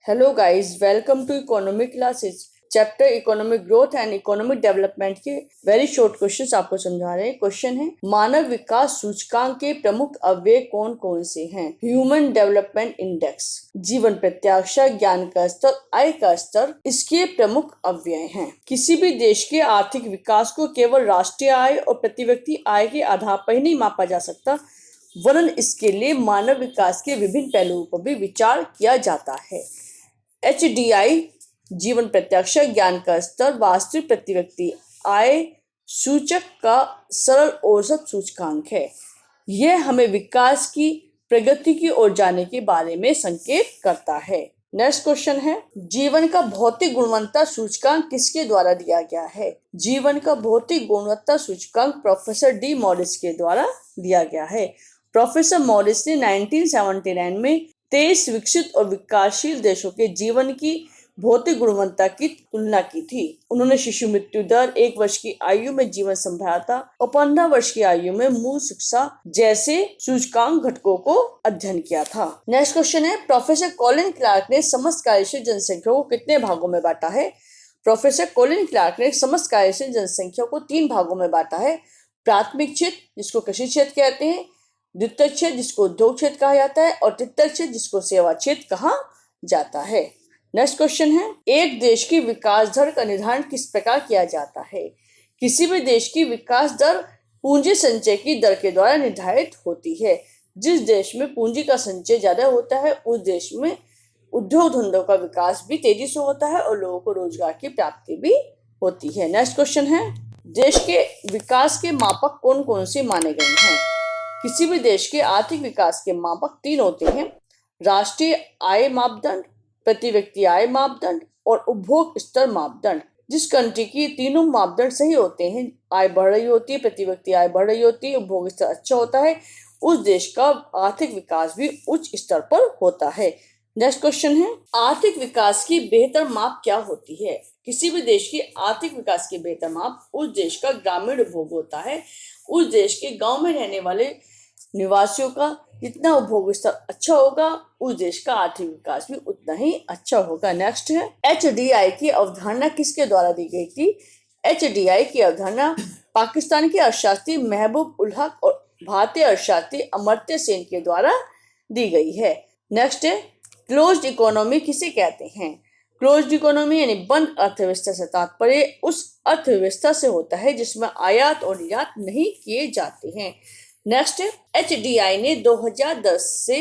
Hello guys, welcome to economic classes. Chapter economic growth and economic development के very short questions आपको समझा रहे हैं। क्वेश्चन है, मानव विकास सूचकांक के प्रमुख अवयव कौन कौन से हैं? ह्यूमन डेवलपमेंट इंडेक्स, जीवन प्रत्याशा, ज्ञान का स्तर, आय का स्तर इसके प्रमुख अवयव हैं। किसी भी देश के आर्थिक विकास को केवल राष्ट्रीय आय और प्रति व्यक्ति आय के आधार पर ही नहीं मापा जा सकता, वरन इसके लिए मानव विकास के विभिन्न पहलुओं पर भी विचार किया जाता है। HDI जीवन प्रत्याशा, ज्ञान का स्तर, वास्तविक प्रति व्यक्ति आय सूचक का सरल औसत सूचकांक है। यह हमें विकास की प्रगति की ओर जाने के बारे में संकेत करता है। नेक्स्ट क्वेश्चन है, जीवन का भौतिक गुणवत्ता सूचकांक किसके द्वारा दिया गया है? जीवन का भौतिक गुणवत्ता सूचकांक प्रोफेसर डी मॉरिस के द्वारा दिया गया है। प्रोफेसर मॉरिस ने 1979 में 23 विकसित और विकासशील देशों के जीवन की भौतिक गुणवत्ता की तुलना की थी। उन्होंने शिशु मृत्यु दर, 1 वर्ष की आयु में जीवन संभाव्यता और 15 वर्ष की आयु में मूल शिक्षा जैसे सूचकांक घटकों को अध्ययन किया था। नेक्स्ट क्वेश्चन है, प्रोफेसर कॉलिन क्लार्क ने समस्त कार्यशील जनसंख्या को कितने भागों में बांटा है? प्रोफेसर कॉलिन क्लार्क ने समस्त कार्यशील जनसंख्या को 3 भागों में बांटा है। प्राथमिक क्षेत्र, जिसको कृषि क्षेत्र कहते हैं, द्वितीयक क्षेत्र जिसको उद्योग क्षेत्र कहा जाता है, और तृतीयक क्षेत्र जिसको सेवा क्षेत्र कहा जाता है। नेक्स्ट क्वेश्चन है, एक देश की विकास दर का निर्धारण किस प्रकार किया जाता है? किसी भी देश की विकास दर पूंजी संचय की दर के द्वारा निर्धारित होती है। जिस देश में पूंजी का संचय ज्यादा होता है, उस देश में उद्योग धंधों का विकास भी तेजी से होता है और लोगों को रोजगार की प्राप्ति भी होती है। नेक्स्ट क्वेश्चन है, देश के विकास के मापक कौन कौन से माने गए हैं? किसी भी देश के आर्थिक विकास के मापक 3 होते हैं: राष्ट्रीय आय मापदंड, प्रति व्यक्ति आय मापदंड और उपभोग स्तर मापदंड। जिस कंट्री की तीनों मापदंड सही होते हैं, आय बढ़ रही होती है, प्रति व्यक्ति आय बढ़ रही होती है, उपभोग स्तर अच्छा होता है, उस देश का आर्थिक विकास भी उच्च स्तर पर होता है। नेक्स्ट क्वेश्चन है, आर्थिक विकास की बेहतर माप क्या होती है? किसी भी देश की आर्थिक विकास की बेहतर माप उस देश का ग्रामीण उपभोग होता है। उस देश के गांव में रहने वाले निवासियों का जितना उपभोग स्तर अच्छा होगा, उस देश का आर्थिक विकास भी उतना ही अच्छा होगा। नेक्स्ट है, HDI की अवधारणा किसके द्वारा दी गई थी? HDI की अवधारणा पाकिस्तान के अर्थशास्त्री महबूब उल हक और भारतीय अर्थशास्त्री अमर्त्य सेन के द्वारा दी गई है। नेक्स्ट है, क्लोज्ड इकोनॉमी किसे कहते हैं? क्लोज्ड इकोनॉमी यानी बंद अर्थव्यवस्था से तात्पर्य उस अर्थव्यवस्था से होता है जिसमें आयात और निर्यात नहीं किए जाते हैं। नेक्स्ट, HDI ने 2010 से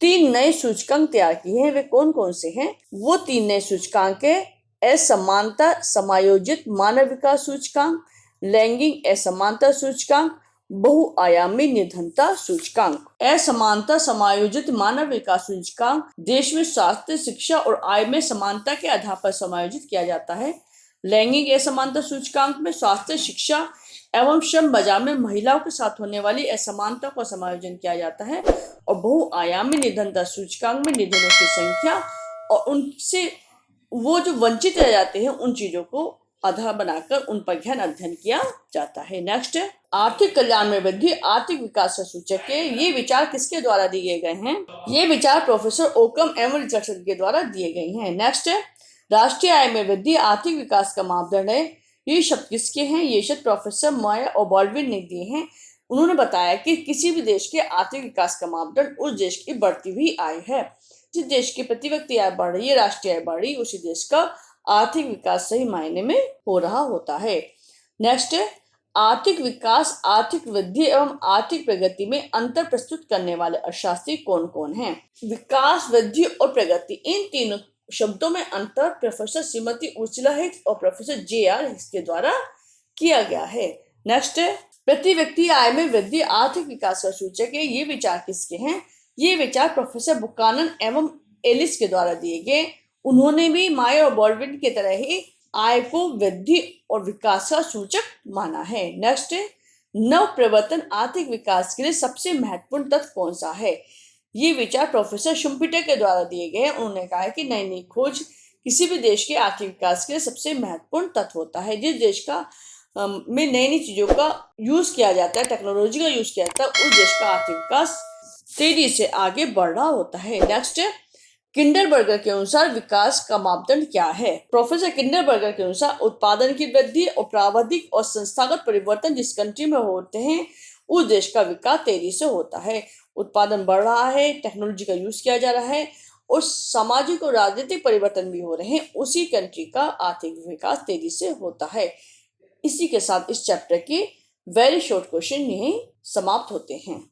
3 नए सूचकांक तैयार किए हैं। वे कौन कौन से हैं? वो 3 नए सूचकांक है: असमानता समायोजित मानव विकास सूचकांक, लैंगिक असमानता सूचकांक, बहुआयामी निर्धनता सूचकांक। असमानता समायोजित मानव विकास सूचकांक देश में स्वास्थ्य, शिक्षा और आय में समानता के आधार पर समायोजित किया जाता है। लैंगिक असमानता सूचकांक में स्वास्थ्य, शिक्षा एवं श्रम बाजार में महिलाओं के साथ होने वाली असमानता को समायोजन किया जाता है। और बहुआयामी निर्धनता सूचकांक में निर्धनों की संख्या और उनसे वो जो वंचित रह जाते हैं उन चीजों को आधार बनाकर उन पर गहन अध्ययन किया जाता है। नेक्स्ट है, आर्थिक कल्याण में वृद्धि आर्थिक विकास का सूचक है। ये विचार किसके द्वारा दिए गए हैं? ये विचार प्रोफेसर ओकम एवं रिचर्डसन के द्वारा दिए गए हैं। नेक्स्ट है, राष्ट्रीय आय में वृद्धि आर्थिक विकास का मापदंड है। ये शब्द किसके हैं? ये शब्द प्रोफेसर मॉयर और बॉल्डविन ने दिए हैं। उन्होंने बताया कि किसी भी देश के आर्थिक विकास का मापदंड उस देश की बढ़ती हुई आय है। जिस देश की प्रति व्यक्ति आय बढ़ रही है, राष्ट्रीय आय बढ़ रही है, उसी देश का आर्थिक विकास सही मायने में हो रहा होता है। नेक्स्ट है, आर्थिक विकास, आर्थिक वृद्धि एवं आर्थिक प्रगति में अंतर प्रस्तुत करने वाले अर्थशास्त्री कौन कौन हैं? विकास, वृद्धि और प्रगति, इन तीनों शब्दों में अंतर प्रोफेसर श्रीमती उर्सुला हिक्स और प्रोफेसर JR हिक्स के द्वारा किया गया है। नेक्स्ट है, प्रति व्यक्ति आय में वृद्धि आर्थिक विकास का सूचक है। ये विचार किसके हैं? ये विचार प्रोफेसर बुकानन एवं एलिस के द्वारा दिए गए। उन्होंने भी मायर और बॉल्डविन की तरह ही आय को वृद्धि और विकास का सूचक माना है। नेक्स्ट है, नव प्रवर्तन आर्थिक विकास के लिए सबसे महत्वपूर्ण तत्व कौन सा है? ये विचार प्रोफेसर शुम्पीटर के द्वारा दिए गए। उन्होंने कहा है कि नई नई खोज किसी भी देश के आर्थिक विकास के लिए सबसे महत्वपूर्ण तत्व होता है। जिस देश का में नई नई चीजों का यूज किया जाता है, टेक्नोलॉजी का यूज किया जाता है, उस देश का आर्थिक विकास तेजी से आगे बढ़ रहा होता है। नेक्स्ट, किंडरबर्गर के अनुसार विकास का मापदंड क्या है? प्रोफेसर किंडरबर्गर के अनुसार उत्पादन की वृद्धि और प्रावधिक और संस्थागत परिवर्तन जिस कंट्री में होते हैं उस देश का विकास तेजी से होता है। उत्पादन बढ़ रहा है, टेक्नोलॉजी का यूज किया जा रहा है और सामाजिक और राजनीतिक परिवर्तन भी हो रहे हैं, उसी कंट्री का आर्थिक विकास तेजी से होता है। इसी के साथ इस चैप्टर के वेरी शॉर्ट क्वेश्चन यहीं समाप्त होते हैं।